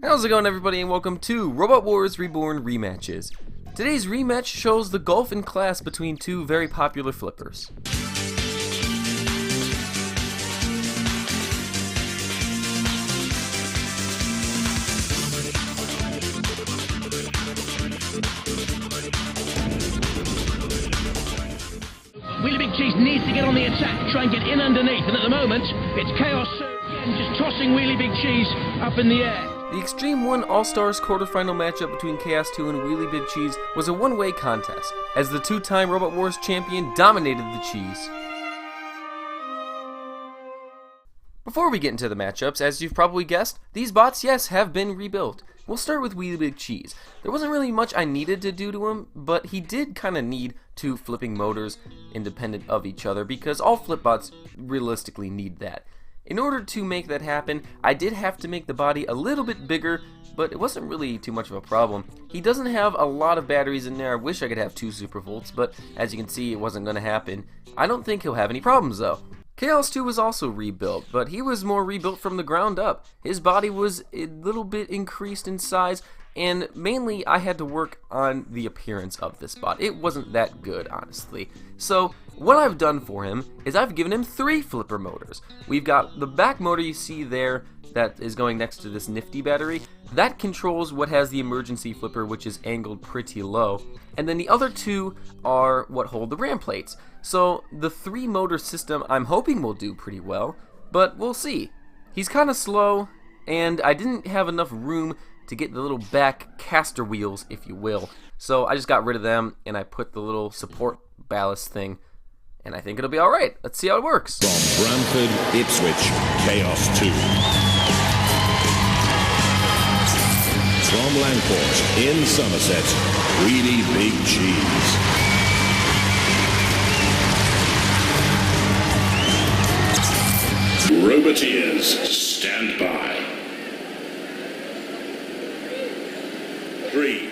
How's it going, everybody, and welcome to Robot Wars Reborn Rematches. Today's rematch shows the gulf in class between two very popular flippers. Wheelie Big Cheese needs to get on the attack, try and get in underneath, and at the moment, it's Chaos again, just tossing Wheelie Big Cheese up in the air. The Extreme 1 All-Stars quarterfinal matchup between Chaos 2 and Wheelie Big Cheese was a one-way contest, as the two-time Robot Wars champion dominated the cheese. Before we get into the matchups, as you've probably guessed, these bots, yes, have been rebuilt. We'll start with Wheelie Big Cheese. There wasn't really much I needed to do to him, but he did kind of need two flipping motors independent of each other, because all flip bots realistically need that. In order to make that happen, I did have to make the body a little bit bigger, but it wasn't really too much of a problem. He doesn't have a lot of batteries in there. I wish I could have 2 super volts, but as you can see, it wasn't going to happen. I don't think he'll have any problems, though. Chaos 2 was also rebuilt, but he was more rebuilt from the ground up. His body was a little bit increased in size, and mainly I had to work on the appearance of this bot. It wasn't that good, honestly. So what I've done for him is I've given him 3 flipper motors. We've got the back motor you see there that is going next to this nifty battery. That controls what has the emergency flipper, which is angled pretty low. And then the other 2 are what hold the ram plates. So the 3 motor system I'm hoping will do pretty well, but we'll see. He's kind of slow, and I didn't have enough room to get the little back caster wheels, if you will. So I just got rid of them, and I put the little support ballast thing, and I think it'll be alright. Let's see how it works. From Bramford, Ipswich, Chaos 2. From Langport, in Somerset, Wheelie Big Cheese. Roboteers, stand by. 3,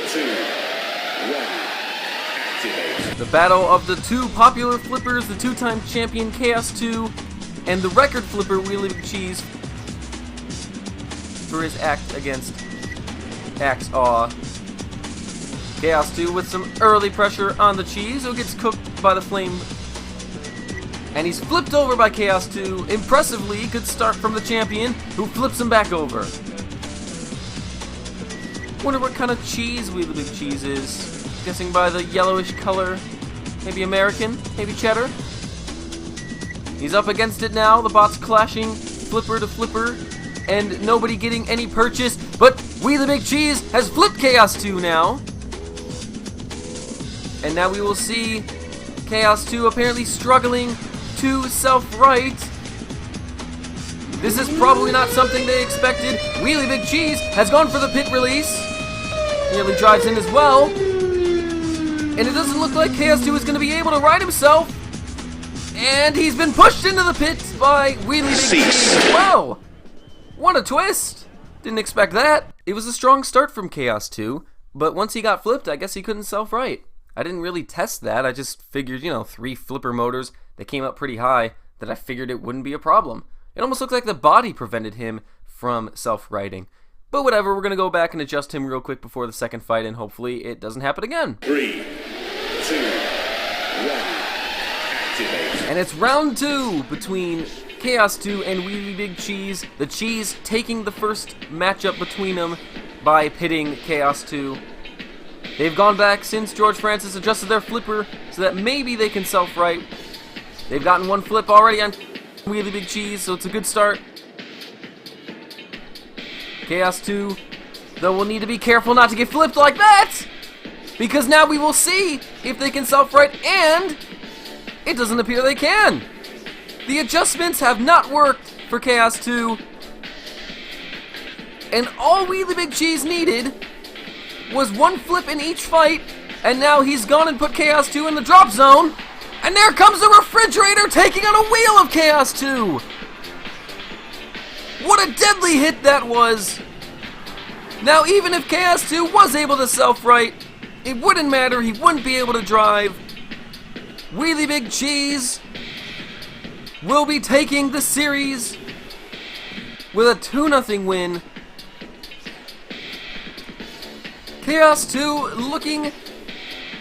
2, 1, activate. The battle of the 2 popular flippers, the 2-time champion Chaos 2 and the record flipper Wheelie Big Cheese for his act against Axe Aw. Chaos 2 with some early pressure on the cheese, who gets cooked by the flame. And he's flipped over by Chaos 2. Impressively, good start from the champion, who flips him back over. Wonder what kind of cheese Wheelie Big Cheese is. Guessing by the yellowish color. Maybe American, maybe cheddar. He's up against it now. The bot's clashing flipper to flipper, and nobody getting any purchase. But Wheelie Big Cheese has flipped Chaos 2 now. And now we will see Chaos 2 apparently struggling to self-right. This is probably not something they expected. Wheelie Big Cheese has gone for the pit release. Nearly drives in as well. And it doesn't look like Chaos 2 is going to be able to ride himself. And he's been pushed into the pit by Wheelie Big Cheese. Wow! What a twist! Didn't expect that. It was a strong start from Chaos 2, but once he got flipped, I guess he couldn't self-right. I didn't really test that. I just figured, 3 flipper motors that came up pretty high, that I figured it wouldn't be a problem. It almost looked like the body prevented him from self-righting. But whatever, we're going to go back and adjust him real quick before the second fight, and hopefully it doesn't happen again. 3, 2, 1, activate. And it's round 2 between Chaos 2 and Wheelie Big Cheese. The Cheese taking the first matchup between them by pitting Chaos 2. They've gone back since George Francis adjusted their flipper so that maybe they can self-right. They've gotten 1 flip already on Wheelie Big Cheese, so it's a good start. Chaos 2, though, will need to be careful not to get flipped like that, because now we will see if they can self-right, and it doesn't appear they can. The adjustments have not worked for Chaos 2, and all Wheelie Big Cheese needed was 1 flip in each fight, and now he's gone and put Chaos 2 in the drop zone, and there comes the refrigerator taking on a wheel of Chaos 2! What a deadly hit that was! Now even if Chaos 2 was able to self-right, it wouldn't matter, he wouldn't be able to drive. Wheelie Big Cheese will be taking the series with a 2-0 win Chaos 2 looking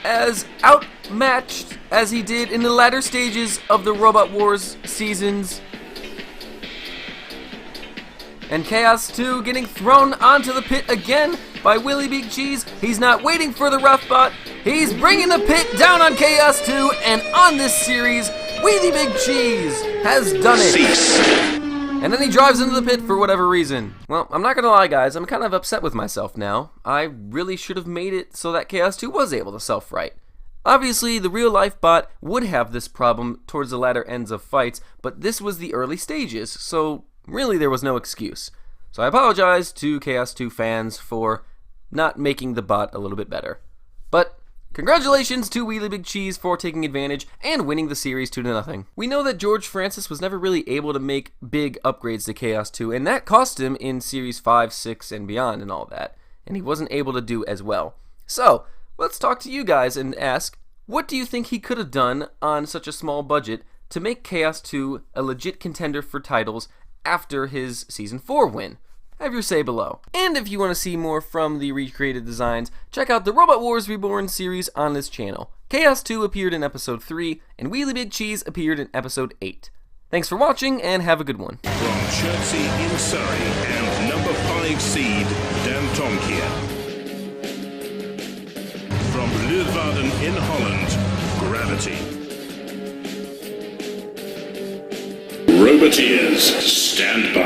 as outmatched as he did in the latter stages of the Robot Wars seasons. And Chaos 2 getting thrown onto the pit again by Willie Big Cheese. He's not waiting for the rough bot. He's bringing the pit down on Chaos 2, and on this series, Willie Big Cheese has done it. Cease. And then he drives into the pit for whatever reason. Well, I'm not gonna lie, guys, I'm kind of upset with myself now. I really should have made it so that Chaos 2 was able to self-right. Obviously, the real-life bot would have this problem towards the latter ends of fights, but this was the early stages, so really there was no excuse. So I apologize to Chaos 2 fans for not making the bot a little bit better. But congratulations to Wheelie Big Cheese for taking advantage and winning the series 2-0. We know that George Francis was never really able to make big upgrades to Chaos 2, and that cost him in Series 5, 6, and beyond and all that, and he wasn't able to do as well. So, let's talk to you guys and ask, what do you think he could have done on such a small budget to make Chaos 2 a legit contender for titles after his Season 4 win? Have your say below. And if you want to see more from the recreated designs, check out the Robot Wars Reborn series on this channel. Chaos 2 appeared in Episode 3, and Wheelie Big Cheese appeared in Episode 8. Thanks for watching, and have a good one. From Chertsey in Surrey and number 5 seed Dan Tonkia. From Leeuwarden in Holland, Gravity. Roboteers, stand by.